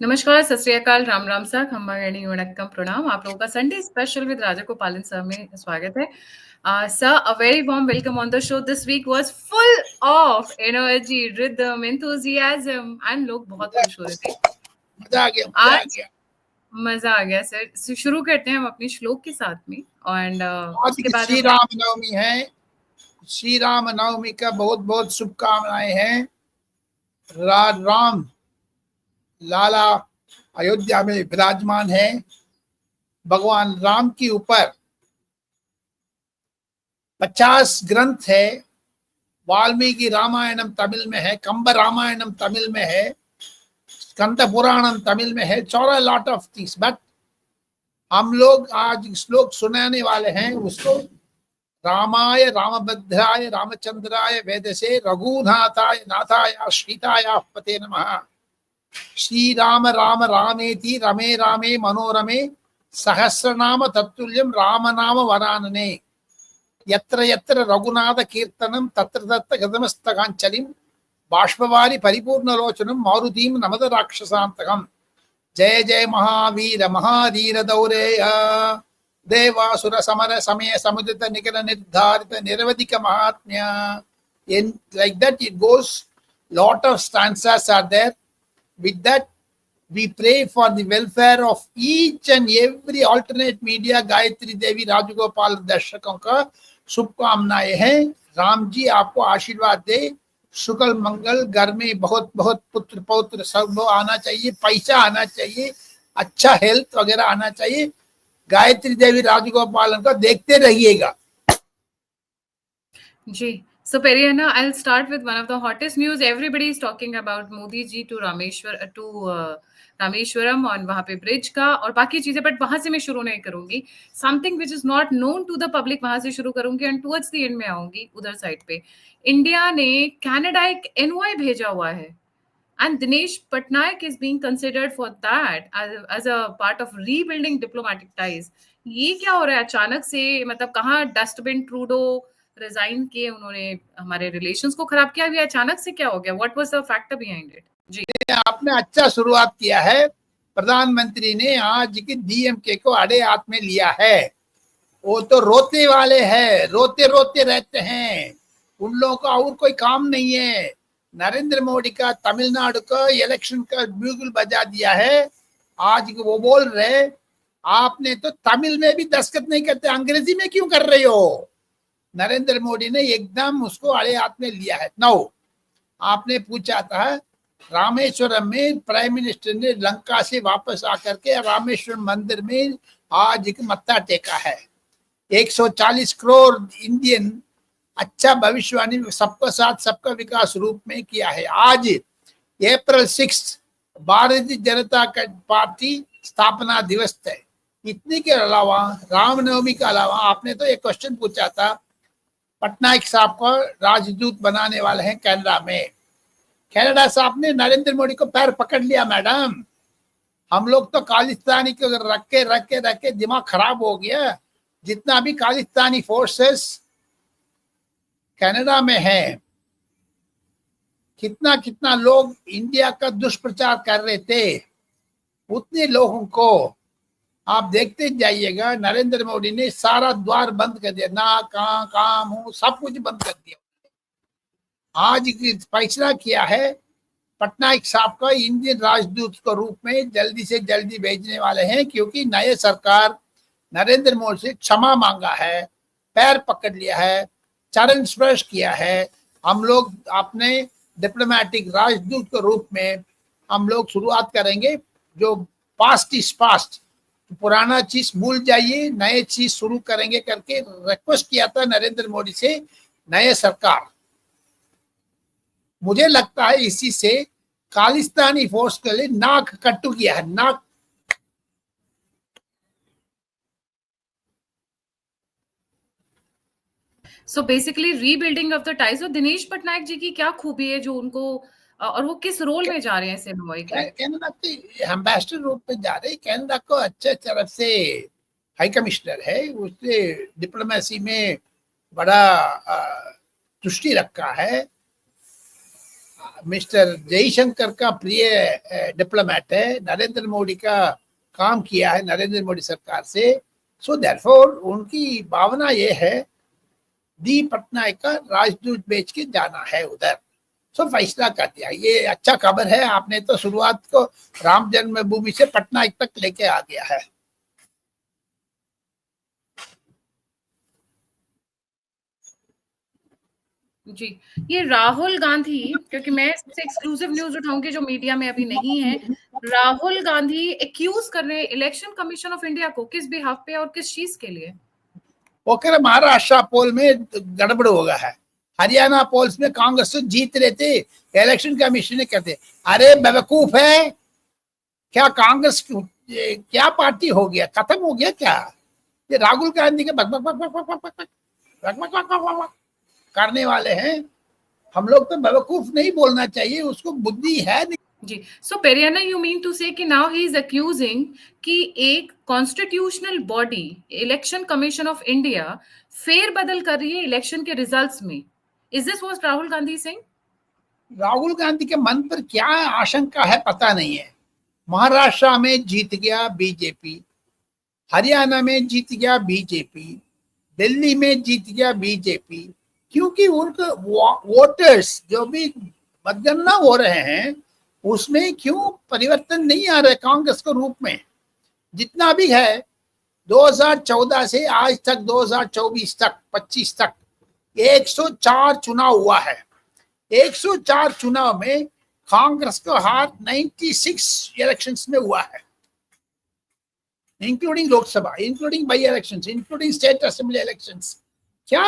नमस्कार, सत श्री अकाल, राम राम सा, खम्बा गणी वणक्कम प्रणाम। आप लोगों का संडे स्पेशल विद राजा गोपालन सर में स्वागत है। Sir, a very warm welcome on the show. This week was full of energy, rhythm, enthusiasm and लोग बहुत खुश हो रहे थे। मजा आ गया आज मजा आ गया सर। शुरू करते हैं हम अपने श्लोक के साथ में एंड आज उसके बाद श्री राम नवमी है। श्री राम नवमी का बहुत बहुत शुभकामनाएं हैं। राम लाला अयोध्या में विराजमान है। भगवान राम के ऊपर 50 ग्रंथ है। वाल्मीकि रामायणम तमिल में है, कंब रामायणम तमिल में है, स्कंद पुराणम तमिल में है, Chaura lot of things. But हम लोग आज श्लोक सुनाने वाले हैं उसको रामाय रामभद्राय रामचंद्राय वेदसे रघुनाथाय नाथाय सीताय पते नमः। श्री राम राम रामेति रमे रामे मनोरमे सहस्रनाम तत्तुल्यं राम नाम वरानने। यत्र यत्र रघुनाथ कीर्तनं तत्र तत्र गतमस्तकाञ्चलिं बाष्पवारि परिपूर्णलोचनं मारुतिं नमद राक्षसान्तकम्। जय जय महावीर महाधीर दौरेय देवासुर समर समय समुदित निकल निर्धारित निरवधिक महात्म्य। In like that it goes. Lot of stanzas are there. With that we pray for the welfare of each and every alternate media. Gayatri Devi Rajagopal दर्शकों का शुभकामनाएं हैं। राम जी आपको आशीर्वाद दे, शुक्ल मंगल, घर में बहुत बहुत पुत्र पौत्र सब आना चाहिए, पैसा आना चाहिए, अच्छा हेल्थ वगैरह आना चाहिए। गायत्री देवी राजगोपालन को देखते रहिएगा जी। So Periana, I'll start with one of the hottest news. Everybody is talking about Modi ji to Rameswaram और वहां पे ब्रिज का और बाकी चीजें, बट वहां से मैं शुरू नहीं करूंगी। Something which is not known to the public, वहां से शुरू करूंगी एंड टुवर्ड्स द एंड में आऊंगी उधर साइड पे। इंडिया ने कनाडा एक एनओआई भेजा हुआ है and Dinesh Patnaik is being considered for that as a part of rebuilding diplomatic ties. ये क्या हो रहा है अचानक से? मतलब कहाँ डस्टबिन ट्रूडो रिजाइन किए उन्होंने हमारे रिलेशंस को खराब किया, अभी अचानक से क्या हो गया? What was the factor behind it? जी, आपने अच्छा शुरुआत किया है। प्रधानमंत्री ने आज की डीएमके को अड़े हाथ में लिया है। वो तो रोते वाले हैं, रोते रोते रहते हैं, उन लोगों का और कोई काम नहीं है। नरेंद्र मोदी का तमिलनाडु का इलेक्शन का ब्यूगल बजा दिया है। आज वो बोल रहे आपने तो तमिल में भी दस्तखत नहीं करते, अंग्रेजी में क्यों कर रहे हो? नरेंद्र मोदी ने एकदम उसको अड़े हाथ में लिया है। नौ आपने पूछा था रामेश्वरम में प्राइम मिनिस्टर ने लंका से वापस आकर के रामेश्वरम मंदिर में आज एक मत्था टेका है। 140 करोड़ इंडियन अच्छा भविष्यवाणी सबका साथ सबका विकास रूप में किया है। आज अप्रैल 6 भारतीय जनता पार्टी स्थापना दिवस है। इतने के अलावा रामनवमी के अलावा आपने तो एक क्वेश्चन पूछा था, पटनायक साहब को राजदूत बनाने वाले हैं कनाडा में। कनाडा साहब ने नरेंद्र मोदी को पैर पकड़ लिया। मैडम, हम लोग तो खालिस्तानी को रख के दिमाग खराब हो गया। जितना भी खालिस्तानी फोर्सेस कनाडा में है, कितना कितना लोग इंडिया का दुष्प्रचार कर रहे थे, उतने लोगों को आप देखते जाइएगा। नरेंद्र मोदी ने सारा द्वार बंद कर दिया, ना कहाँ काम हो, सब कुछ बंद कर दिया। आज फैसला किया है पटनायक साहब का इंडियन राजदूत के रूप में जल्दी से जल्दी भेजने वाले हैं, क्योंकि नए सरकार नरेंद्र मोदी से क्षमा मांगा है, पैर पकड़ लिया है, चरण स्पर्श किया है। हम लोग अपने डिप्लोमेटिक राजदूत के रूप में हम लोग शुरुआत करेंगे। जो पास्ट इज पास्ट, पुराना चीज भूल जाइए, नए चीज शुरू करेंगे करके रिक्वेस्ट किया था नरेंद्र मोदी से नए सरकार। मुझे लगता है इसी से खालिस्तानी फोर्स के लिए नाक कट्टू किया है, नाक। So basically rebuilding of the ties. और दिनेश पटनायक जी की क्या खूबी है जो उनको, और वो किस रोल में जा रहे हैं एनओआई के? कनाडा के एम्बेसडर रूप में जा रहे। कनाडा को अच्छे तरफ से हाई कमिश्नर है, उसने डिप्लोमेसी में बड़ा दृष्टि रखा है। मिस्टर जयशंकर का प्रिय डिप्लोमेट है, नरेंद्र मोदी का काम किया है नरेंद्र मोदी सरकार से। सो देयरफॉर उनकी भावना ये है दी पटनायक का राजदूत बेच के जाना है उधर। सो फैसला कर दिया। ये अच्छा खबर है, आपने तो शुरुआत को राम जन्मभूमि से पटनायक तक लेके आ गया है। जी, ये राहुल गांधी, क्योंकि मैं सबसे एक्सक्लूसिव न्यूज उठाऊंगी जो मीडिया में अभी नहीं है, राहुल गांधी एक्यूज कर रहे हैं इलेक्शन कमीशन ऑफ इंडिया को, किस बिहाफ पे और किस चीज के लिए? वो कह रहे महाराष्ट्र पोल में गड़बड़ हो गया है, हरियाणा पोल्स में कांग्रेस तो जीत रहे थे, इलेक्शन कमीशन ने कहते अरे बेवकूफ है क्या, कांग्रेस क्या पार्टी हो गया, खत्म हो गया क्या? ये राहुल गांधी के बक बक बक बक बक बक बक बक बक बक बक बक करने वाले हैं। हम लोग तो बेवकूफ नहीं बोलना चाहिए, उसको बुद्धि है नहीं। जी, सो पेरियाना, यू मीन टू से कि नाउ ही इज अक्यूजिंग कि एक constitutional body election commission of India फेर बदल कर रही है इलेक्शन के रिजल्ट्स में। Is this what Rahul Gandhi saying? Rahul Gandhi के मन पर क्या आशंका है पता नहीं है। महाराष्ट्र में जीत गया बीजेपी, हरियाणा में जीत गया बीजेपी, दिल्ली में जीत गया बीजेपी, क्योंकि उनके वोटर्स जो भी मतगणना हो रहे हैं उसमें क्यों परिवर्तन नहीं आ रहा कांग्रेस के रूप में। जितना भी है 2014 से आज तक 2024 तक 25 तक 104 चुनाव हुआ है। 104 चुनाव में कांग्रेस का हार 96 इलेक्शंस में हुआ है, including Lok Sabha, including by elections, including state assembly elections. क्या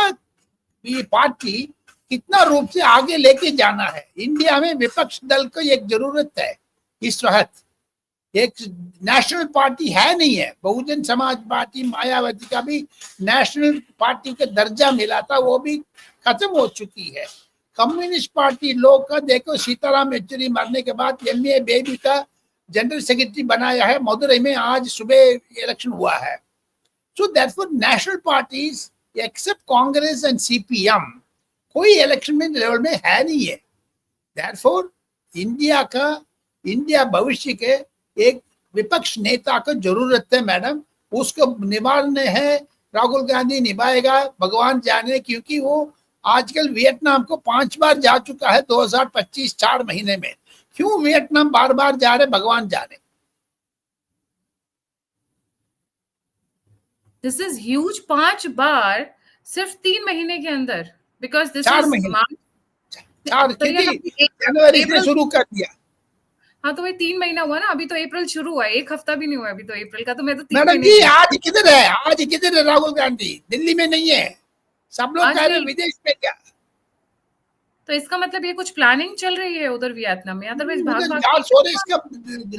ये पार्टी कितना रूप से आगे लेके जाना है? इंडिया में विपक्ष दल को एक जरूरत है इस वक्त। एक नेशनल पार्टी है नहीं है। बहुजन समाज पार्टी मायावती का भी नेशनल पार्टी का दर्जा मिला था, वो भी खत्म हो चुकी है। कम्युनिस्ट पार्टी लोग का देखो, सीताराम येचुरी मरने के बाद एमए बेबी का जनरल सेक्रेटरी बनाया है मदुरई में, आज सुबह इलेक्शन हुआ है। So that for national parties except Congress and CPM कोई इलेक्शन में लेवल में है नहीं है। दैटफॉर इंडिया भविष्य के एक विपक्ष नेता को जरूरत है मैडम, उसको निभाने है। राहुल गांधी निभाएगा भगवान जाने, क्योंकि वो आजकल वियतनाम को 5 बार जा चुका है 2025 4 महीने में। क्यों वियतनाम बार बार जा रहे भगवान जाने। दिस इज ह्यूज, 5 बार सिर्फ 3 महीने के अंदर, बिकॉज दिस 4 इज महीने, 4 जनवरी से शुरू कर दिया। हाँ, तो वही 3 महीना हुआ ना, अभी तो अप्रैल शुरू हुआ है, 1 हफ्ता भी नहीं हुआ अभी तो अप्रैल का, तो मैं तो 3 मैडम महीने जी आज किधर है, आज किधर है राहुल गांधी? दिल्ली में नहीं है, सब लोग कह रहे विदेश में। क्या तो इसका मतलब ये कुछ प्लानिंग चल रही है उधर वियतनाम में, अदरवाइज भाग भाग सोरे इसका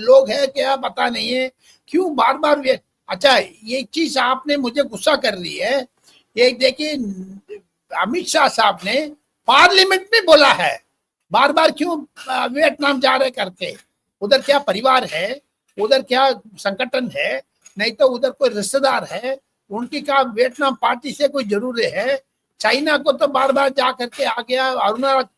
लोग है क्या पता नहीं है, क्यों बार बार अच्छा ये चीज आपने मुझे गुस्सा कर रही है। ये देखिए अमित शाह साहब ने पार्लियामेंट में बोला है बार बार क्यों वियतनाम जा रहे करके। उधर क्या परिवार है, उधर क्या संगठन है, नहीं तो उधर कोई रिश्तेदार है उनकी, का वियतनाम पार्टी से कोई जरूरी है। चाइना को तो बार बार जा करके आ गया।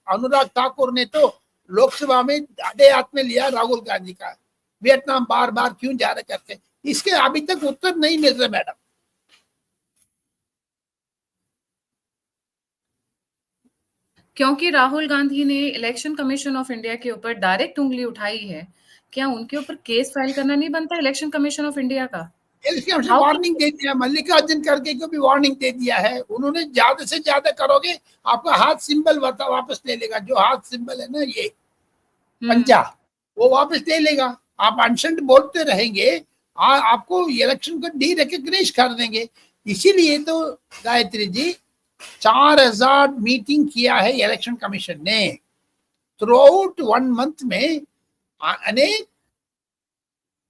अनुराग ठाकुर ने तो लोकसभा में आधे हाथ में लिया राहुल गांधी का। वियतनाम बार बार क्यों जा रहे करके, इसके अभी तक उत्तर नहीं मिल रहे मैडम। क्योंकि राहुल गांधी ने इलेक्शन कमीशन ऑफ इंडिया के ऊपर डायरेक्ट उंगली उठाई है, क्या उनके ऊपर केस फाइल करना नहीं बनता इलेक्शन कमीशन ऑफ इंडिया का? वार्निंग दे दिया, मल्लिकार्जुन खड़गे को भी वार्निंग दे दिया है उन्होंने, ज्यादा से ज्यादा करोगे आपका हाथ सिंबल वापस ले लेगा। जो हाथ सिंबल है ना ये पंजा, वो वापस ले लेगा। आप अनशन बोलते रहेंगे, आपको इलेक्शन को डी रिकॉग्नाइज कर देंगे। इसीलिए तो गायत्री जी 4000 मीटिंग किया है इलेक्शन कमीशन ने थ्रू आउट 1 मंथ में, अनेक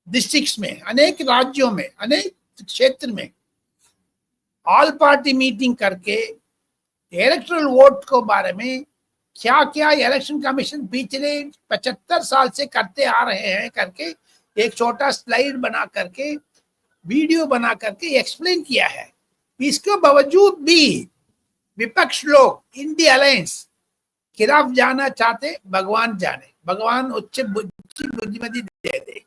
डिस्ट्रिक्ट्स में, अनेक राज्यों में, अनेक क्षेत्र में ऑल पार्टी मीटिंग करके इलेक्टोरल वोट को बारे में क्या क्या इलेक्शन कमीशन पिछले 75 साल से करते आ रहे हैं करके एक छोटा स्लाइड बना करके वीडियो बना करके एक्सप्लेन किया है। इसके बावजूद भी विपक्ष लोग, इंडिया अलायंस खिलाफ जाना चाहते, भगवान जाने, भगवान उच्च बुद्धिमति दे दे।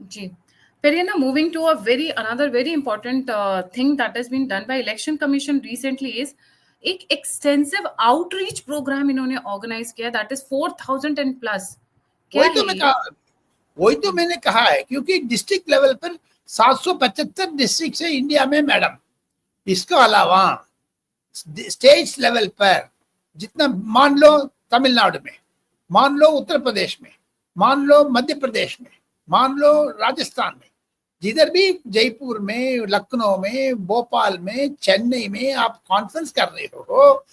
जी, फिर ये ना moving to a very another very important thing that has been done by election commission recently is एक एक्सटेंसिव आउटरीच प्रोग्राम इन्होंने ऑर्गेनाइज किया दैट इज 4000 एंड प्लस। क्या वही है तो मैं ये? कहा, वही तो मैंने कहा है, क्योंकि डिस्ट्रिक्ट लेवल पर 775 डिस्ट्रिक्ट है इंडिया में मैडम। इसके अलावा स्टेट लेवल पर जितना, मान लो तमिलनाडु में, मान लो उत्तर प्रदेश में, मान लो मध्य प्रदेश में, मान लो राजस्थान में, जिधर भी जयपुर में, लखनऊ में, भोपाल में, चेन्नई में आप कॉन्फ्रेंस कर रहे हो,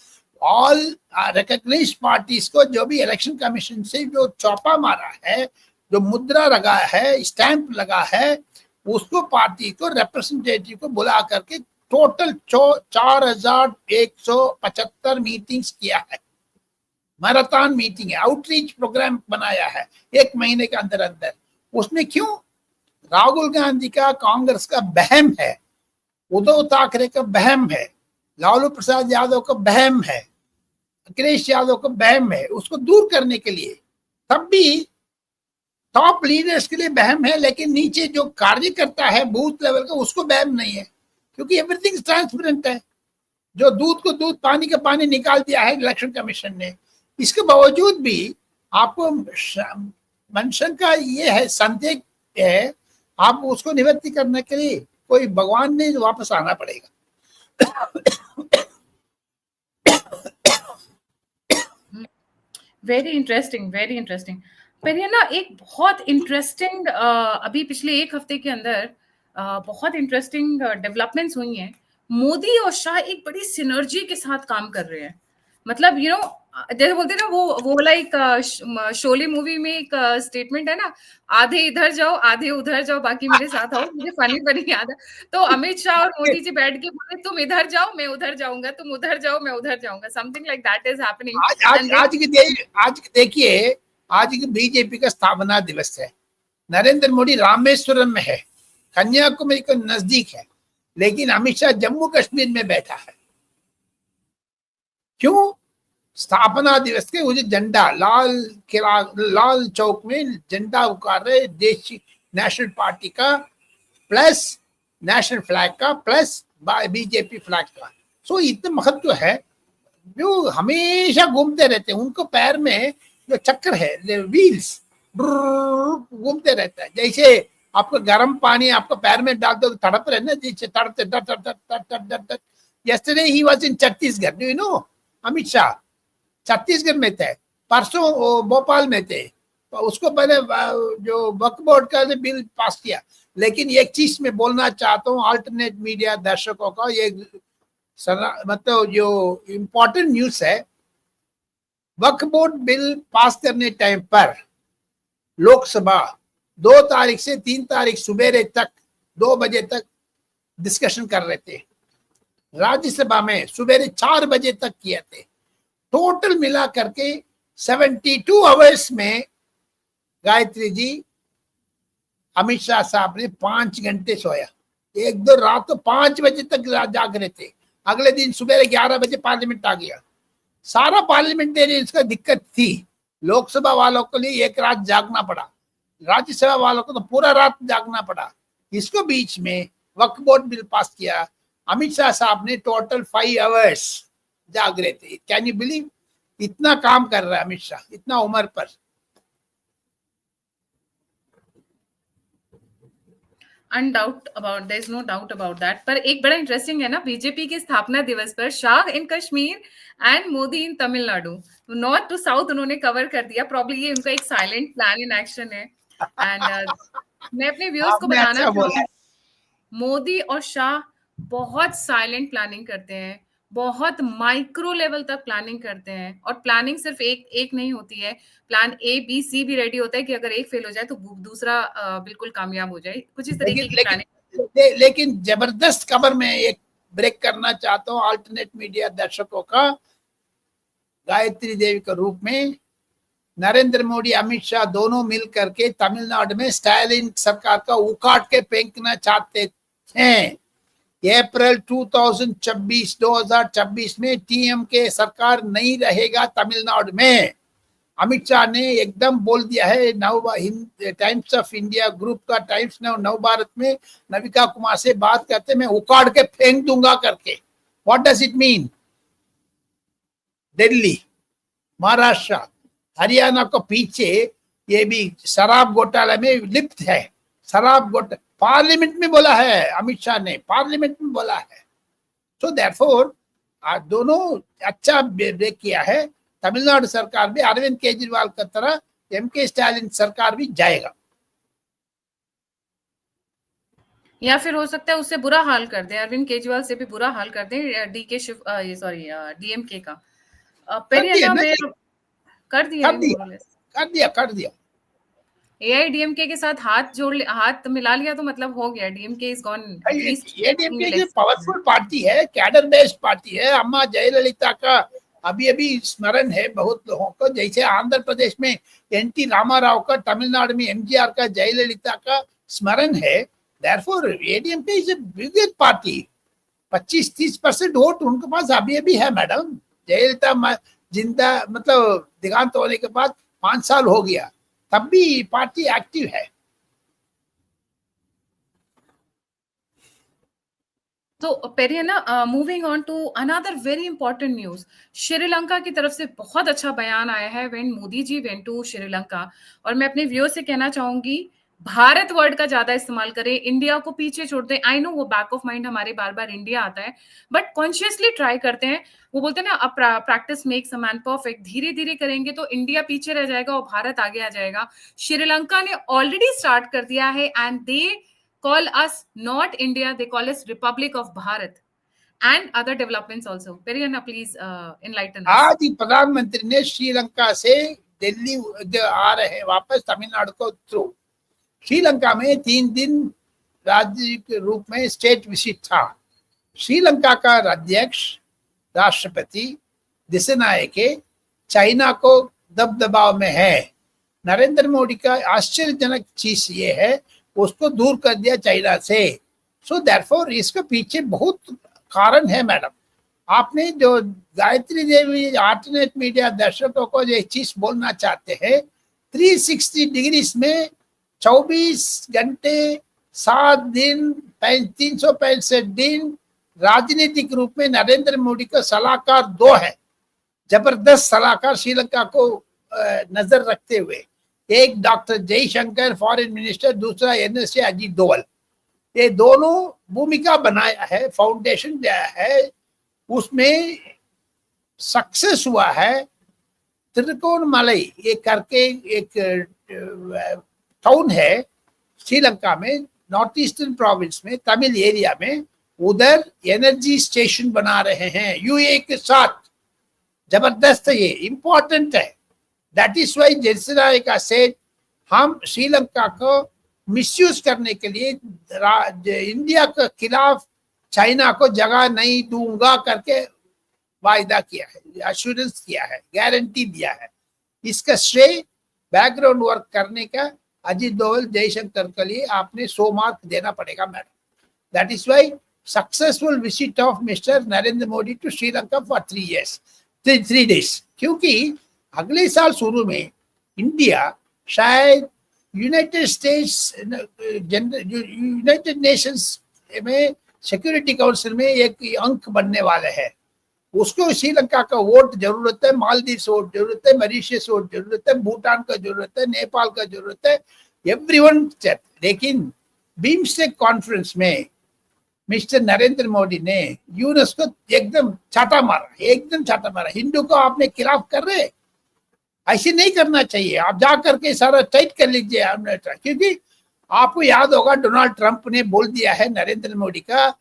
ऑल रिकॉग्नाइज्ड पार्टीज को जो भी इलेक्शन कमीशन से जो चौपा मारा है, जो मुद्रा लगा है, स्टैंप लगा है, उसको पार्टी को रिप्रेजेंटेटिव को बुला करके टोटल 4175 मीटिंग्स किया है। मैराथन मीटिंग है, आउटरीच प्रोग्राम बनाया है 1 महीने के अंदर अंदर। उसमें क्यों? राहुल गांधी का कांग्रेस का बहम है, उद्धव ठाकरे का बहम है, लालू प्रसाद यादव का बहम है, अखिलेश यादव का बहम है, उसको दूर करने के लिए। तब भी टॉप लीडर्स के लिए बहम है, लेकिन नीचे जो कार्यकर्ता है बूथ लेवल का, उसको बहम नहीं है, क्योंकि एवरीथिंग ट्रांसपेरेंट है। जो दूध को दूध, पानी का पानी निकाल दिया है इलेक्शन कमीशन ने। इसके बावजूद भी आपको मंशन का ये है, संदेह है, आप उसको निवृत्ति करने के लिए कोई भगवान ने वापस आना पड़ेगा। Very interesting, very interesting. पर ये ना एक बहुत इंटरेस्टिंग अभी पिछले 1 हफ्ते के अंदर बहुत इंटरेस्टिंग डेवलपमेंट्स हुई हैं। मोदी और शाह एक बड़ी सिनर्जी के साथ काम कर रहे हैं। मतलब यू नो जैसे बोलते हैं ना, वो लाइक शोले मूवी में एक स्टेटमेंट है ना, आधे इधर जाओ आधे उधर जाओ बाकी मेरे साथ आओ। मुझे फनी फनी याद है। तो अमित शाह और मोदी जी बैठ के बोले, तुम इधर जाओ मैं उधर जाऊंगा, तुम उधर जाओ मैं उधर जाऊंगा, something like that is happening. आज देखिए, आज की बीजेपी का स्थापना दिवस है। नरेंद्र मोदी रामेश्वरम में है, कन्याकुमारी को नजदीक है, लेकिन अमित शाह जम्मू कश्मीर में बैठा है। क्यों? स्थापना दिवस के मुझे झंडा लाल चौक में झंडा उतार रहे, देश नेशनल पार्टी का प्लस नेशनल फ्लैग का प्लस बीजेपी फ्लैग का। सो इतना महत्व है, जो हमेशा घूमते रहते हैं। उनको पैर में जो चक्र है, व्हील्स घूमते रहता है। जैसे आपको गर्म पानी आपको पैर में डाल दो, तड़प रहे ना, जैसे तड़पते। yesterday he was in Chhattisgarh, do you know? Amit Shah Chhattisgarh में थे, परसों भोपाल में थे। तो उसको पहले जो वक्फ बोर्ड का बिल पास किया। लेकिन एक चीज मैं बोलना चाहता हूँ अल्टरनेट मीडिया दर्शकों का, ये मतलब जो इम्पोर्टेंट न्यूज है, वक्फ बोर्ड बिल पास करने टाइम पर लोकसभा 2 तारीख से 3 तारीख सुबह तक 2 बजे तक डिस्कशन कर रहे थे। राज्यसभा में सुबह 4 बजे तक किए थे। टोटल मिला करके 72 आवर्स में गायत्री जी, अमित शाह साहब ने 5 घंटे सोया। 1-2 रात तो 5 बजे तक जाग रहे थे। अगले दिन सुबह 11 बजे पार्लियामेंट आ गया। सारा पार्लियामेंटेरियंस का दिक्कत थी। लोकसभा वालों के लिए 1 रात जागना पड़ा, राज्यसभा वालों को तो पूरा रात जागना पड़ा। इसको बीच में वक्फ बोर्ड बिल पास किया। अमित शाह साहब ने टोटल 5 आवर्स जाग रहे थे। Can you believe? इतना काम कर रहा है अमित शाह, इतना उम्र पर। Undoubt about, there is no doubt about that. पर एक बड़ा इंटरेस्टिंग है ना, बीजेपी के स्थापना दिवस पर Shah in Kashmir and Modi in Tamil Nadu, north to south उन्होंने कवर कर दिया। प्रॉब्ली ये उनका एक साइलेंट प्लान इन एक्शन है। एंड मैं अपने व्यूअर्स को आपने बताना अच्छा बोला। चाहूंगी, मोदी और शाह बहुत साइलेंट प्लानिंग करते हैं, बहुत माइक्रो लेवल तक प्लानिंग करते हैं। और प्लानिंग सिर्फ एक नहीं होती है, प्लान ए बी सी भी रेडी होता है कि अगर एक फेल हो जाए तो दूसरा बिल्कुल कामयाब हो जाए। कुछ इस तरीके की प्लानिंग। लेकिन जबरदस्त खबर में एक ब्रेक करना चाहता हूँ अल्टरनेट मीडिया दर्शकों का। गायत्री देवी के रूप में नरेंद्र मोदी, अमित शाह दोनों मिल करके तमिलनाडु में स्टालिन सरकार का उखाड़ के फेंकना चाहते हैं। अप्रैल 2024 में टीएमके सरकार नहीं रहेगा तमिलनाडु में। अमित शाह ने एकदम बोल दिया है। टाइम्स ऑफ इंडिया ग्रुप का टाइम्स नव भारत में नविका कुमार से बात करते, मैं उखाड़ के फेंक दूंगा करके। What does it mean? Delhi, Maharashtra, Haryana को पीछे ये भी शराब घोटाला में लिप्त है। शराब घोटाला पार्लियामेंट में बोला है अमित शाह ने, पार्लियामेंट में बोला है। सो देयरफॉर दोनों अच्छा ब्रेक किया है। तमिलनाडु सरकार भी अरविंद केजरीवाल की तरह एमके स्टालिन सरकार भी जाएगा, या फिर हो सकता है उससे बुरा हाल कर दे, अरविंद केजरीवाल से भी बुरा हाल कर दे डीके शिव डीएमके का। पेरियाना में कर दिया कर दिया। एआईडीएमके के साथ हाथ मिला लिया तो मतलब हो गया। DMK is gone. ADMK powerful party है, कैडर बेस्ड पार्टी है। अम्मा जयललिता का अभी स्मरण है बहुत लोगों को। जैसे आंध्र प्रदेश में एनटी रामाराव का, तमिलनाडु में एमजीआर का, जयललिता का स्मरण है। Therefore ADMK is a big party. 25-30% vote उनके पास अभी है मैडम। जयललिता जिंदा मतलब देहांत होने के बाद 5 साल हो गया, तब भी पार्टी एक्टिव है। तो Periyana, moving on to another very important news. Sri Lanka की तरफ से बहुत अच्छा बयान आया है when Modi ji went to Sri Lanka. और मैं अपने व्यूअर्स से कहना चाहूंगी, भारत वर्ड का ज्यादा इस्तेमाल करें, इंडिया को पीछे छोड़ दें। आई नो वो बैक ऑफ माइंड हमारे बार बार इंडिया आता है, बट कॉन्शियसली ट्राई करते हैं। वो बोलते हैं ना, अब practice makes a man perfect. धीरे धीरे करेंगे तो इंडिया पीछे रह जाएगा और भारत आगे आ जाएगा। श्रीलंका ने ऑलरेडी स्टार्ट कर दिया है and they call us not India, they call us Republic of Bharat, and other developments also. Periana, please enlighten us. आज ही प्रधानमंत्री ने श्रीलंका से दिल्ली आ रहे हैं वापस तमिलनाडु को थ्रू। श्रीलंका में 3 दिन राज्य के रूप में स्टेट विजिट था। श्रीलंका का अध्यक्ष राष्ट्रपति दिसनायके चाइना को दबदबाव में है। नरेंद्र मोदी का आश्चर्यजनक चीज ये है, उसको दूर कर दिया चाइना से। सो देयरफॉर इसके पीछे बहुत कारण है मैडम। आपने जो गायत्री देवी अल्टरनेट मीडिया दर्शकों को ये चीज बोलना चाहते हैं, 360 डिग्री में 24 घंटे 7 दिन 365 दिन राजनीतिक रूप में नरेंद्र मोदी का सलाहकार 2 है, जबरदस्त सलाहकार श्रीलंका को नजर रखते हुए। एक डॉक्टर जयशंकर फॉरेन मिनिस्टर, दूसरा एनएसए अजीत डोवल। ये दोनों भूमिका बनाया है, फाउंडेशन दिया है, उसमें सक्सेस हुआ है। त्रिकोणमलई ये करके एक टाउन है श्रीलंका में, नॉर्थ ईस्टर्न प्रोविंस में, तमिल एरिया में। उधर एनर्जी स्टेशन बना रहे हैं यूए के साथ। जबरदस्त है, ये इंपॉर्टेंट है। That is why Jayalalithaa said हम श्रीलंका को मिसयूज करने के लिए इंडिया के खिलाफ चाइना को जगह नहीं दूंगा करके वायदा किया है, एश्योरेंस किया है, गारंटी दिया है। इसका श्रेय बैकग्राउंड वर्क करने का अजीत डोवल जयशंकर के लिए आपने 100 मार्क देना पड़ेगा madam. That is why successful visit of mister Narendra Modi to Sri Lanka for 3 days। क्योंकि अगले साल शुरू में इंडिया शायद यूनाइटेड नेशंस में सिक्योरिटी काउंसिल में एक अंक बनने वाले हैं। उसको श्रीलंका का वोट जरूरत है, मालदीव वोट जरूरत है, मॉरिशस वोट जरूरत है, भूटान का जरूरत है, नेपाल का जरूरत है, एवरीवन। लेकिन बिम्स्टेक कॉन्फ्रेंस में मिस्टर नरेंद्र मोदी ने यूनेस को एकदम छाता मारा। हिंदू को आपने खिलाफ कर रहे, ऐसे नहीं करना चाहिए। आप जा करके सारा टाइट कर लीजिए। क्योंकि आपको याद होगा डोनाल्ड ट्रंप ने बोल दिया है नरेंद्र मोदी का,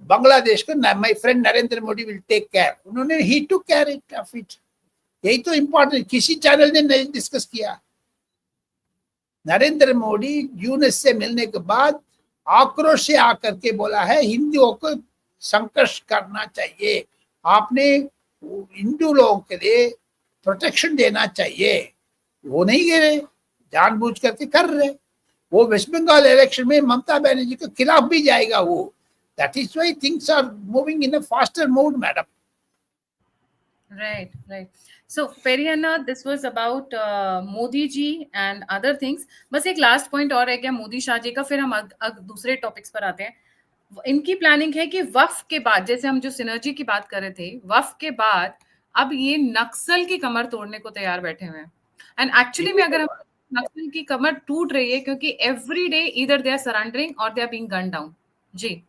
बांग्लादेश को my friend Narendra Modi will take care. उन्होंने ही टुक केयर ऑफ इट। यही तो इम्पोर्टेंट, किसी चैनल ने नहीं डिस्कस किया। नरेंद्र मोदी यूनेस से मिलने के बाद आक्रोश से आकर के बोला है हिंदुओं को संघर्ष करना चाहिए, आपने हिंदू लोगों के लिए प्रोटेक्शन देना चाहिए। वो नहीं गिरे, जानबूझ करके कर रहे। वो वेस्ट बंगाल इलेक्शन में ममता बनर्जी के खिलाफ भी जाएगा वो। That is why things are moving in a faster mode, madam. Right, right. So, Periana, this was about Modi ji and other things. बस एक लास्ट पॉइंट और है क्या मोदी शाह जी का, फिर हम दूसरे टॉपिक्स पर आते हैं. इनकी प्लानिंग है कि वक्फ के बाद, जैसे हम जो सिनर्जी की बात कर रहे थे, वक्फ के बाद अब ये नक्सल की कमर तोड़ने को तैयार बैठे हुए हैं. एंड एक्चुअली में अगर हम नक्सल की कमर टूट रही है क्योंकि every day either they are surrendering और they are being gun down. जी,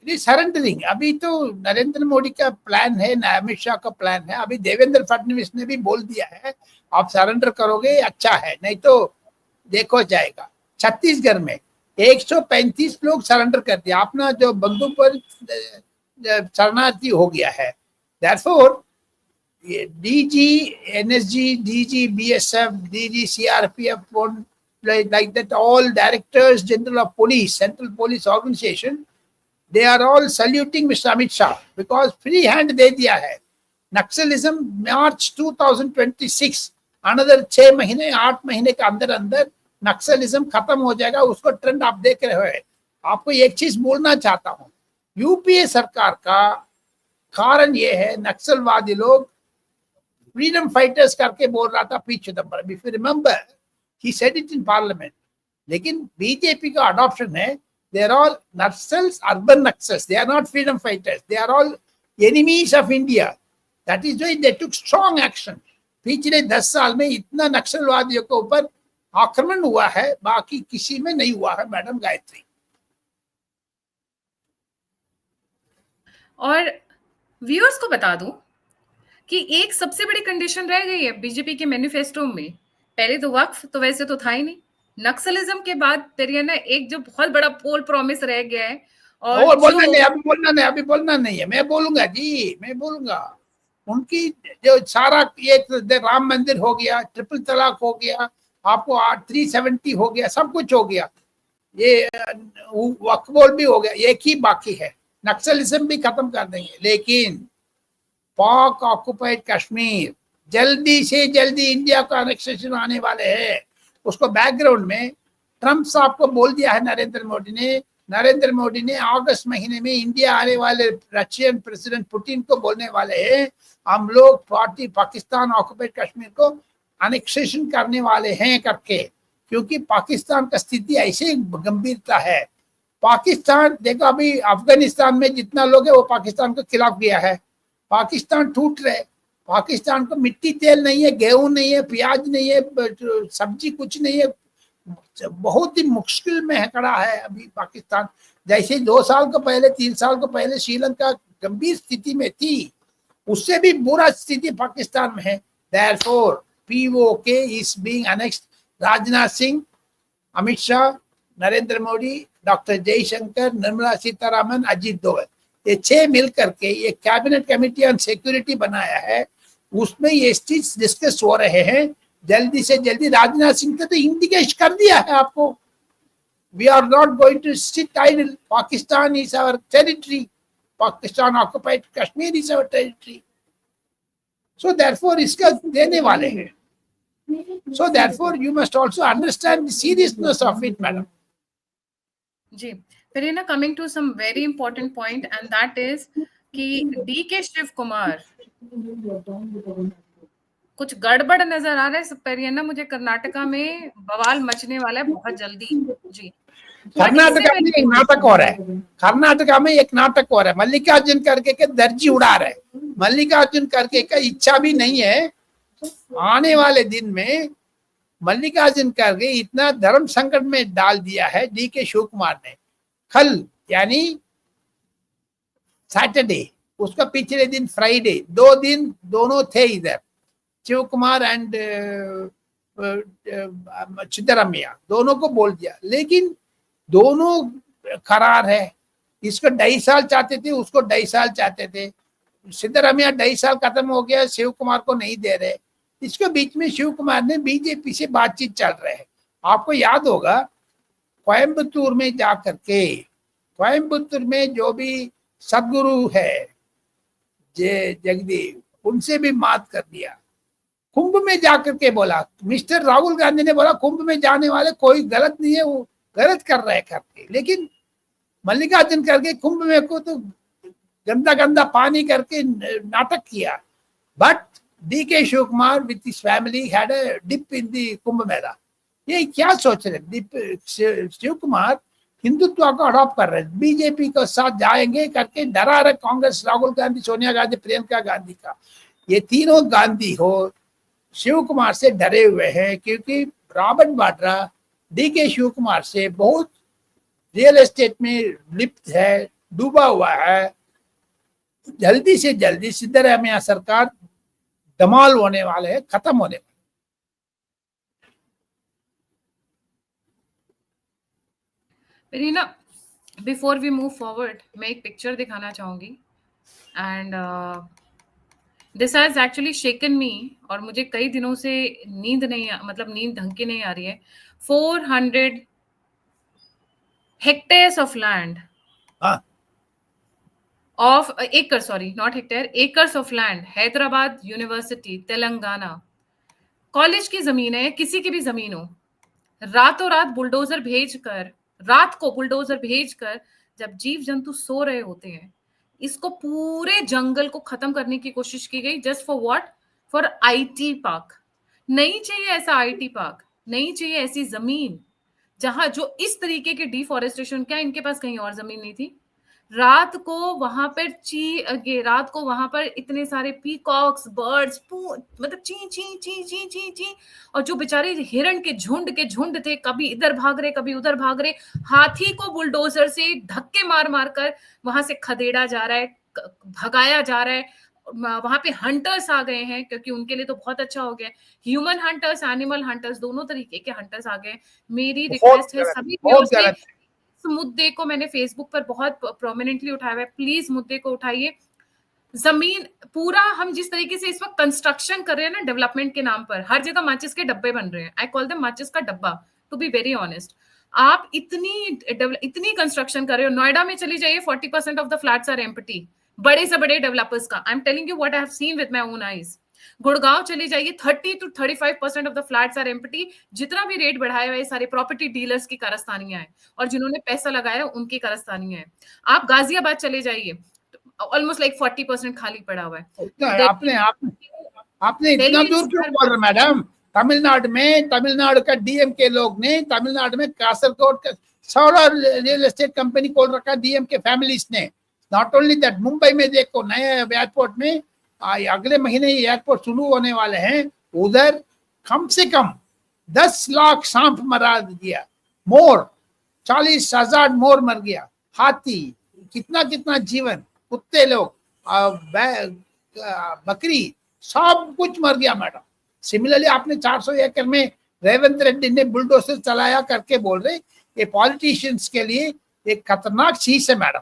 सरेंडरिंग. अभी तो नरेंद्र मोदी का प्लान है, अमित शाह का प्लान है. अभी देवेंद्र फडणवीस ने भी बोल दिया है आप सरेंडर करोगे अच्छा है, नहीं तो देखो जाएगा. छत्तीसगढ़ में 135 लोग सरेंडर कर दिया. अपना जो बंदूक पर शरणार्थी हो गया है. Therefore, DG, NSG, DG, BSF, DG, CRPF, like that, all directors general of police, central police organization, they are all saluting Mr. Amit Shah because free hand दे दिया है. नक्सलिज्म मार्च 2026, अनदर 6 महीने 8 महीने के अंदर अंदर नक्सलिज्म खत्म हो जाएगा. उसको ट्रेंड आप देख रहे हो. आपको एक चीज बोलना चाहता हूं, यूपीए सरकार का कारण ये है, नक्सलवादी लोग फ्रीडम फाइटर्स करके बोल रहा था P Chidambaram. If you remember he said it in parliament. लेकिन बीजेपी का अडॉप्शन है, they are all Naxals, urban Naxals. They are not freedom fighters. They are all enemies of India. That is why they took strong action. पिछले 10 साल में इतना नक्सलवादियों के ऊपर आक्रमण हुआ है, बाकी किसी में नहीं हुआ है, मैडम गायत्री. और व्यूअर्स को बता दूं कि एक सबसे बड़ी कंडीशन रह गई है बीजेपी के मैनिफेस्टो में. पहले तो वक्फ तो वैसे तो था ही नहीं. नक्सलिज्म के बाद पेरियाना एक जो बहुत बड़ा पोल प्रॉमिस रह गया है. और बोलना नहीं, अभी बोलना नहीं है. मैं बोलूंगा जी, मैं बोलूंगा. उनकी जो सारा एक राम मंदिर हो गया, ट्रिपल तलाक हो गया, आपको 370 हो गया, सब कुछ हो गया. ये वक्फ बोर्ड भी हो गया. एक ही बाकी है, नक्सलिज्म भी खत्म कर देंगे. लेकिन पाक ऑक्युपाइड कश्मीर जल्दी से जल्दी इंडिया का एनेक्सेशन आने वाले हैं. उसको बैकग्राउंड में ट्रंप साहब को बोल दिया है नरेंद्र मोदी ने अगस्त महीने में इंडिया आने वाले रशियन प्रेसिडेंट पुतिन को बोलने वाले हैं हम लोग पाकिस्तान ऑक्युपाइड कश्मीर को एनेक्सेशन करने वाले हैं करके. क्योंकि पाकिस्तान का स्थिति ऐसे गंभीरता है. पाकिस्तान देखो, अभी अफगानिस्तान में जितना लोग है वो पाकिस्तान के खिलाफ गया है. पाकिस्तान टूट रहे. पाकिस्तान को मिट्टी तेल नहीं है, गेहूं नहीं है, प्याज नहीं है, सब्जी कुछ नहीं है. बहुत ही मुश्किल में खड़ा है अभी पाकिस्तान. जैसे 2 साल को पहले 3 साल को पहले श्रीलंका गंभीर स्थिति में थी, उससे भी बुरा स्थिति पाकिस्तान में है. Therefore, POK is being annexed. Rajnath Singh, Amit Shah, Narendra Modi, doctor Jaishankar, Nirmala Sitharaman, Ajit Doval, ये 6 मिलकर के ये कैबिनेट कमेटी ऑन सिक्योरिटी बनाया है. उसमें ये चीज डिस्कस हो रहे हैं. जल्दी से जल्दी राजनाथ सिंह ने तो इंडिकेट कर दिया है आपको, we are not going to sit idle. Pakistan is our territory. Pakistan occupied Kashmir is our territory. So therefore इसका देने वाले हैं. So therefore you must also understand the seriousness of it, madam. Ji, Perina, coming to some very important point, and that is कि DK Shiv Kumar कुछ गड़बड़ नजर आ रहा है. पेरियाना, मुझे कर्नाटका में बवाल मचने वाला है बहुत जल्दी. जी, कर्नाटका में एक नाटक हो रहा है. कर्नाटका में एक नाटक हो रहा है. मल्लिकार्जुन खड़गे के दर्जी उड़ा रहे. मल्लिकार्जुन खड़गे का इच्छा भी नहीं है आने वाले दिन में मल्लिकार्जुन खड़गे इतना धर्म संकट में डाल दिया है DK शिव कुमार ने. कल यानी सैटरडे, उसका पिछले दिन फ्राइडे, 2 दिन दोनों थे इधर. शिव कुमार एंड सिद्धरामैया दोनों को बोल दिया. लेकिन दोनों करार है. इसको 2.5 साल चाहते थे, उसको 2.5 साल चाहते थे. सिद्धरामैया 2.5 साल खत्म हो गया, शिव कुमार को नहीं दे रहे. इसके बीच में शिव कुमार ने बीजेपी से बातचीत चल रहे हैं. आपको याद होगा कोयम्बतूर में जाकर के, कोयम्बतूर में जो भी सदगुरु है जगदीप, उनसे भी बात कर दिया. कुंभ में जाकर के बोला, मिस्टर राहुल गांधी ने बोला कुंभ में जाने वाले कोई गलत नहीं है, वो गलत कर रहे करके. लेकिन मल्लिकार्जुन खड़गे कुंभ में को तो गंदा गंदा पानी करके नाटक किया, but DK Shivakumar with his family had a dip in the Kumbh Mela. ये क्या सोच रहे शिव कुमार? हिंदुत्व को अडॉप्ट कर रहे हैं, बीजेपी के साथ जाएंगे करके डरा रहे कांग्रेस, राहुल गांधी, सोनिया गांधी, प्रियंका गांधी का। ये तीनों गांधी हो शिव कुमार से डरे हुए हैं, क्योंकि रॉबर्ट वाड्रा DK शिव कुमार से बहुत रियल एस्टेट में लिप्त है, डूबा हुआ है। जल्दी से जल्दी सिद्धरामैया सरकार धमाल होने वाले है, खत्म होने वाले। Reena, before we move forward, मैं एक पिक्चर दिखाना चाहूंगी and this has actually shaken me, और मुझे कई दिनों से नींद नहीं, मतलब नींद ढंग की नहीं आ रही है। 400 hectares of land, of acre, sorry, not hectare, acres of land, Hyderabad university Telangana, college की जमीन है, किसी की भी जमीन हो, रातों रात बुलडोजर भेजकर, रात को बुलडोजर भेजकर, जब जीव जंतु सो रहे होते हैं, इसको पूरे जंगल को खत्म करने की कोशिश की गई। Just for what? For IT park. नहीं चाहिए ऐसा IT पार्क, नहीं चाहिए ऐसी जमीन जहां जो इस तरीके के डिफॉरेस्टेशन, क्या इनके पास कहीं और जमीन नहीं थी? रात को वहां पर रात को वहां पर इतने सारे पीकॉक्स, बर्ड्स, मतलब ची ची ची ची ची ची, और जो बेचारे हिरण के झुंड थे, कभी इधर भाग रहे कभी उधर भाग रहे। हाथी को बुलडोजर से धक्के मार मार कर वहां से खदेड़ा जा रहा है, भगाया जा रहा है। वहां पे हंटर्स आ गए हैं, क्योंकि उनके लिए तो बहुत अच्छा हो गया, ह्यूमन हंटर्स, एनिमल हंटर्स, दोनों तरीके के हंटर्स आ गए। मेरी रिक्वेस्ट है सभी व्यूअर्स से, इस मुद्दे को मैंने फेसबुक पर बहुत प्रोमिनेंटली उठाया है, प्लीज मुद्दे को उठाइए। जमीन पूरा, हम जिस तरीके से इस वक्त कंस्ट्रक्शन कर रहे हैं ना डेवलपमेंट के नाम पर, हर जगह माचिस के डब्बे बन रहे हैं। आई कॉल देम माचिस का डब्बा, टू बी वेरी ऑनेस्ट। आप इतनी कंस्ट्रक्शन कर रहे हो, नोएडा में चली जाइए, 40% of the flats are empty, बड़े से बड़े डेवलपर्स का। I am telling you what I have seen with my own eyes. Gurgaon चली जाइए, 30 to 35% of the flats are empty. जितना भी रेट बढ़ाया हुआ है, सारे प्रॉपर्टी डीलर्स की कारस्तानियां हैं, और जिन्होंने पैसा लगाया उनकी कारस्तानियां हैं। आप गाजियाबाद चले जाइए, ऑलमोस्ट लाइक 40% खाली पड़ा हुआ है। आपने इतना दूर क्यों बोल रहे मैडम? तमिलनाडु का DM के लोग ने, तमिलनाडु में कासरगोड का सारा रियल एस्टेट कंपनी खोल रखा DM के फैमिलीज ने। नॉट ओनली दैट, मुंबई में देखो नए एयरपोर्ट में, अगले महीने ये एयरपोर्ट शुरू होने वाले हैं, उधर कम से कम 10 लाख सांप मरा दिया, मोर 40,000 मोर मर गया, हाथी, कितना कितना जीवन, कुत्ते लोग, बकरी, सब कुछ मर गया मैडम। सिमिलरली आपने 400 एकड़ में रेवंत रेड्डी ने बुलडोजर चलाया करके बोल रहे, ये पॉलिटिशियंस के लिए एक खतरनाक चीज है मैडम।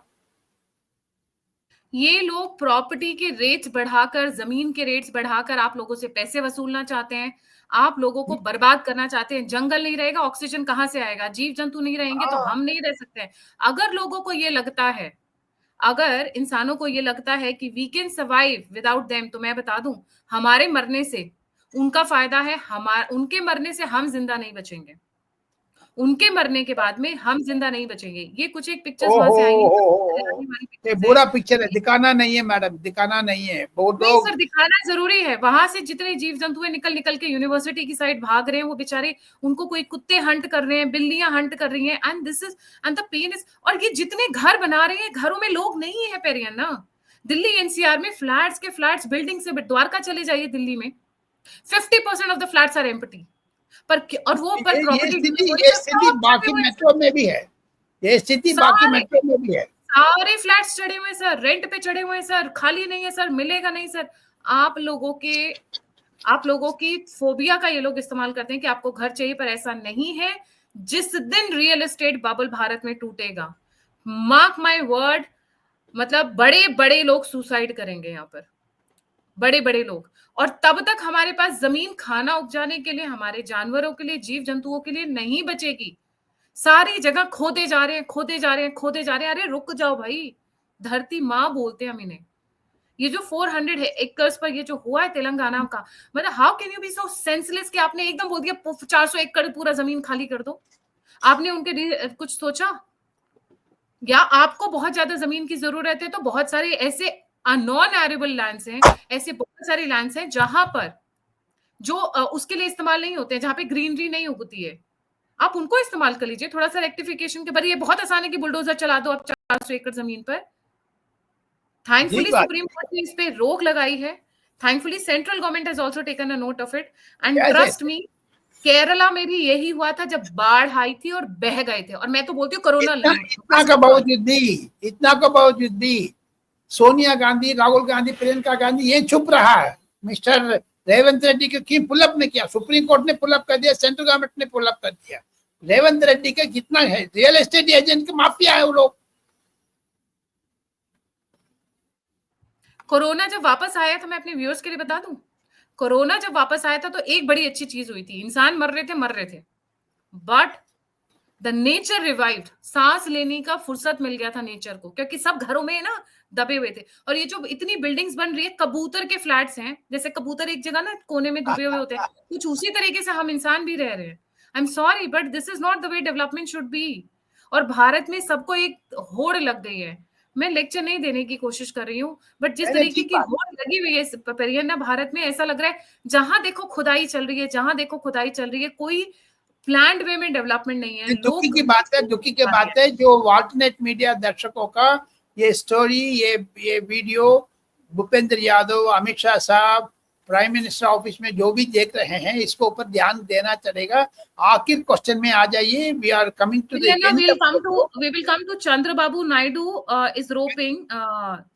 ये लोग प्रॉपर्टी के रेट्स बढ़ाकर, जमीन के रेट्स बढ़ाकर आप लोगों से पैसे वसूलना चाहते हैं, आप लोगों को बर्बाद करना चाहते हैं। जंगल नहीं रहेगा, ऑक्सीजन कहां से आएगा? जीव जंतु नहीं रहेंगे तो हम नहीं रह सकते। अगर लोगों को ये लगता है, अगर इंसानों को ये लगता है कि we can survive without them, तो मैं बता दूं, हमारे मरने से उनका फायदा है, उनके मरने से हम जिंदा नहीं बचेंगे, उनके मरने के बाद में हम जिंदा नहीं बचेंगे। ये कुछ एक पिक्चर्स वहां से आई हैं, ये बुरा पिक्चर है, दिखाना नहीं है मैडम, दिखाना नहीं है। बहुत नहीं लोग, सर, दिखाना जरूरी है। वहां से जितने जीव जंतु है निकल निकल के यूनिवर्सिटी की साइड भाग रहे हैं, वो बेचारे, उनको कोई कुत्ते हंट कर रहे हैं, बिल्लियां हंट कर रही हैं, and this is, and the pain is. और ये जितने घर बना रहे हैं, घरों में लोग नहीं है पेरियन ना। दिल्ली NCR में फ्लैट्स के फ्लैट्स, बिल्डिंग से द्वारका चले जाइए दिल्ली में, 50% of the flats are empty. पर और वो पर प्रॉपर्टी, ये स्थिति बाकी मेट्रो में भी है, ये स्थिति बाकी मेट्रो में भी है। सारे फ्लैट्स चढ़े हुए सर, रेंट पे चढ़े हुए सर, खाली नहीं है सर, मिलेगा नहीं सर। आप लोगों की फोबिया का ये लोग इस्तेमाल करते हैं कि आपको घर चाहिए, पर ऐसा नहीं है। जिस दिन रियल एस्टेट बबल भारत में टूटेगा, मार्क माय वर्ड, मतलब बड़े बड़े लोग सुसाइड करेंगे यहाँ पर, बड़े बड़े लोग। और तब तक हमारे पास जमीन खाना उपजाने के लिए, हमारे जानवरों के लिए, जीव जंतुओं के लिए नहीं बचेगी। सारी जगह खोदे जा रहे हैं, खोदे जा रहे हैं, खोदे जा रहे हैं। अरे रुक जाओ भाई, धरती माँ बोलते हैं हम इन्हें। ये जो 400 एकर्स पर ये जो हुआ है तेलंगाना का, मतलब how can you be so senseless कि आपने एकदम बोल दिया 400 एकड़ पूरा जमीन खाली कर दो। आपने उनके लिए कुछ सोचा? या आपको बहुत ज्यादा जमीन की जरूरत है तो बहुत सारे ऐसे नॉन एरेबल लैंड्स हैं, ऐसे बहुत सारे लैंड्स हैं जहां पर जो उसके लिए इस्तेमाल नहीं होते हैं, जहां पे ग्रीनरी नहीं उगती है, आप उनको इस्तेमाल कर लीजिए थोड़ा सा रेक्टिफिकेशन के बाद। ये बहुत आसान है कि बुलडोजर चला दो आप 400 एकड़ जमीन पर। ठीक थैंकफुली बात। सुप्रीम कोर्ट ने इस पे रोक लगाई है, thankfully central government has also taken a note of it, and कैसे ट्रस्ट मी केरला में भी यही हुआ था जब बाढ़ आई थी और बह गए थे। और मैं तो बोलती हूँ कोरोना इतना इतना का बावजूद भी, इतना का बावजूद भी सोनिया गांधी, राहुल गांधी, प्रियंका गांधी ये चुप रहा है। मिस्टर रेवंत रेड्डी को क्यों पुल अप ने किया? सुप्रीम कोर्ट ने पुल अप कर दिया, सेंट्रल गवर्नमेंट ने पुल अप कर दिया। रेवंत रेड्डी का कितना है, रियल एस्टेट एजेंट के माफिया है वो लोग। कोरोना जब वापस आया था, मैं अपने व्यूअर्स के लिए बता दूं, कोरोना जब वापस आया था तो एक बड़ी अच्छी चीज हुई थी, इंसान मर रहे थे, बट द नेचर रिवाइव्ड, सांस लेने का फुर्सत मिल गया था नेचर को, क्योंकि सब घरों में ना दबे हुए थे। और ये जो इतनी बिल्डिंग्स बन रही है, कबूतर के फ्लैट्स हैं, जैसे कबूतर एक जगह ना कोने में दबे हुए होते हैं, कुछ उसी तरीके से हम इंसान भी रह रहे हैं। I am sorry but this is not the way development should be. और भारत में सबको एक होड़ लग गई है। मैं लेक्चर नहीं देने की कोशिश कर रही हूँ, बट जिस तरीके ठीक की बात। होड़ लगी हुई है परियन भारत में, ऐसा लग रहा है जहां देखो खुदाई चल रही है, जहां देखो खुदाई चल रही है, कोई प्लान्ड वे में डेवलपमेंट नहीं है। दुखी लोग की बात है, दुखी की बात है जो ऑल्टरनेट मीडिया दर्शकों का ये स्टोरी, ये वीडियो भूपेंद्र यादव, अमित शाह साहब, प्राइम मिनिस्टर ऑफिस में जो भी देख रहे हैं, इसको ऊपर ध्यान देना चलेगा। आखिर क्वेश्चन में आ जाइए, we are coming to the end. we will come to Chandrababu Naidu is roping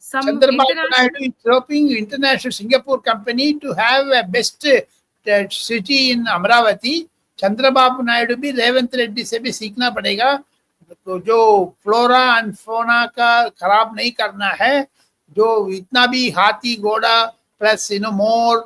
some Chandrababu international. Naidu is hoping international Singapore company to have a best city in Amravati. Chandrababu Naidu भी रेवंत रेड्डी से भी सीखना पड़ेगा। तो जो फ्लोरा एंड फोना का खराब नहीं करना है, जो इतना भी हाथी घोड़ा प्लस मोर,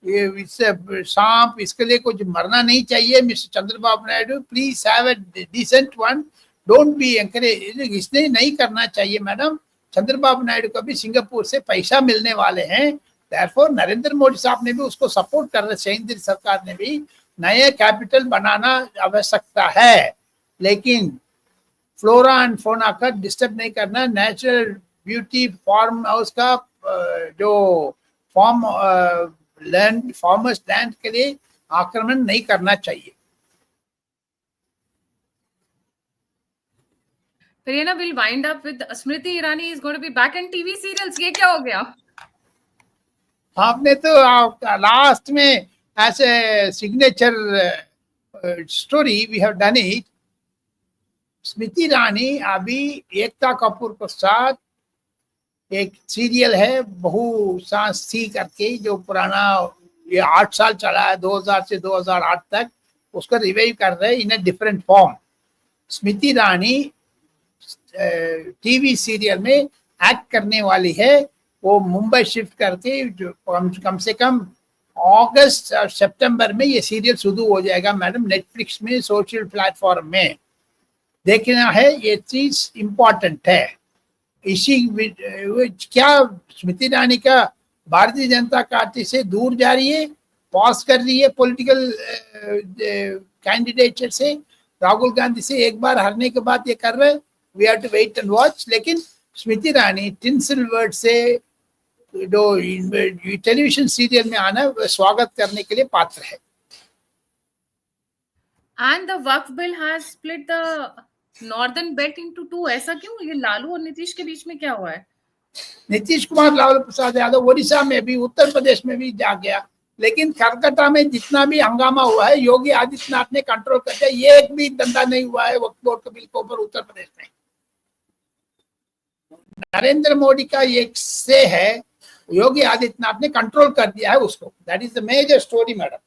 इससे सांप, इसके लिए कुछ मरना नहीं चाहिए। Mister Chandrababu Naidu please have a decent one, don't be encourage, इसने नहीं करना चाहिए मैडम। चंद्रबाबू नायडू को भी सिंगापुर से पैसा मिलने वाले हैं, देयरफॉर नरेंद्र मोदी साहब ने भी उसको सपोर्ट कर रहे, केंद्र सरकार ने भी नए कैपिटल बनाना आवश्यकता है, लेकिन फ्लोरा एंड फोना का डिस्टर्ब नहीं करना। नेचुरल ब्यूटी फार्म हाउस का जो लैंड, फार्मर्स लैंड के लिए आक्रमण नहीं करना चाहिए। Prerna will wind up with Smriti Irani is going to be back in TV serials. ये क्या हो गया? आपने तो लास्ट में ऐसे signature story we have done it. Smriti Irani अभी एकता कपूर के साथ एक सीरियल है बहु सांस थी करके, जो पुराना ये 8 साल चला है, 2000 से 2008 तक, उसको रिवाइव कर रहे हैं in a different form. Smriti Irani TV serial में एक्ट करने वाली है। वो मुंबई शिफ्ट करके जो कम से कम अगस्त और सितंबर में ये सीरियल शुरू हो जाएगा मैडम, नेटफ्लिक्स में, सोशल प्लेटफॉर्म में देखना है। ये चीज इम्पोर्टेंट है। इसी क्या स्मृति ईरानी का भारतीय जनता पार्टी से दूर जा रही है, पास कर रही है पॉलिटिकल कैंडिडेट से। राहुल गांधी से एक बार हारने के बाद ये कर रहे, we have to wait and watch. लेकिन स्मृति ईरानी टिंसल वर्ड से जो टेलीविजन सीरियल में आना स्वागत करने के लिए पात्र है। And the Waqf bill has split the northern belt into two. ऐसा क्यों? ये लालू और नीतीश के बीच में क्या हुआ है? नीतीश कुमार, लालू प्रसाद यादव उड़ीसा में भी, उत्तर प्रदेश में भी जा गया, लेकिन कलकत्ता में जितना भी हंगामा हुआ है योगी आदित्यनाथ ने कंट्रोल कर दिया। ये एक भी धंधा नहीं हुआ है वक्फ बोर्ड के बिल के ऊपर उत्तर प्रदेश में। नरेंद्र मोदी का एक से है, योगी आदित्यनाथ ने कंट्रोल कर दिया है उसको। That is the major story madam.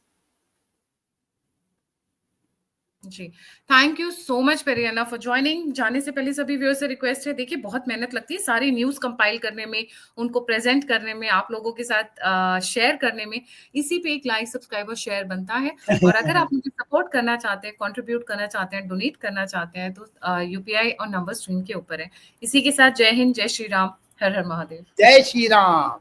जी, thank you so much Periyana for joining. जाने से पहले सभी व्यूअर्स से रिक्वेस्ट है, देखिए बहुत मेहनत लगती है सारी न्यूज कंपाइल करने में, उनको प्रेजेंट करने में, आप लोगों के साथ शेयर करने में। इसी पे एक लाइक, सब्सक्राइब और शेयर बनता है। और अगर आप मुझे सपोर्ट करना चाहते हैं, कंट्रीब्यूट करना चाहते हैं, डोनेट करना चाहते हैं, तो यूपीआई और नंबर स्क्रीन के ऊपर है। इसी के साथ जय हिंद, जय श्री राम, हर हर महादेव। जय श्री राम।